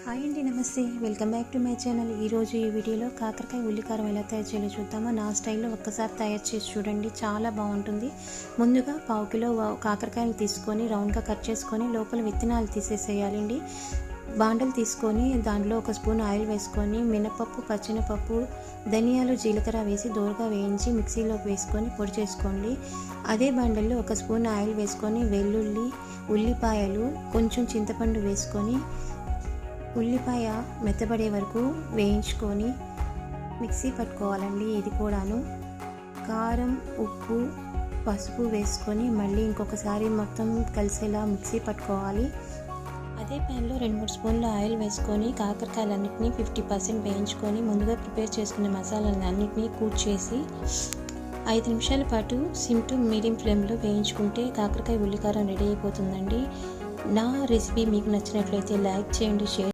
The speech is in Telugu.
హాయ్ అండి, నమస్తే. Welcome back to my channel. ఈరోజు ఈ వీడియోలో కాకరకాయ ఉల్లికారం ఎలా తయారు చేయాలో చూద్దామా. నా స్టైల్లో ఒక్కసారి తయారు చేసి చూడండి, చాలా బాగుంటుంది. ముందుగా 1/2 కిలో కాకరకాయలు తీసుకొని రౌండ్గా కట్ చేసుకొని లోపల విత్తనాలు తీసేసేయాలండి. బాండలు తీసుకొని దాంట్లో 1 స్పూన్ ఆయిల్ వేసుకొని మినపప్పు, పచ్చెనపప్పు, ధనియాలు, జీలకర్ర వేసి దోరగా వేయించి మిక్సీలోకి వేసుకొని పొడి చేసుకోండి. అదే బాండల్లో 1 స్పూన్ ఆయిల్ వేసుకొని వెల్లుల్లి, ఉల్లిపాయలు, కొంచెం చింతపండు వేసుకొని ఉల్లిపాయ మెత్తబడే వరకు వేయించుకొని మిక్సీ పట్టుకోవాలండి. ఇది కూడాను కారం, ఉప్పు, పసుపు వేసుకొని మళ్ళీ ఇంకొకసారి మొత్తం కలిసేలా మిక్సీ పట్టుకోవాలి. అదే ప్యాన్లో 2-3 స్పూన్ల ఆయిల్ వేసుకొని కాకరకాయలన్నింటినీ 50% వేయించుకొని ముందుగా ప్రిపేర్ చేసుకున్న మసాలాలను అన్నింటినీ చేసి 5 నిమిషాల పాటు సిమ్ టు మీడియం ఫ్లేమ్లో వేయించుకుంటే కాకరకాయ ఉల్లికారం రెడీ అయిపోతుందండి. నా రెసిపీ మీకు నచ్చినట్లయితే లైక్ చేయండి, షేర్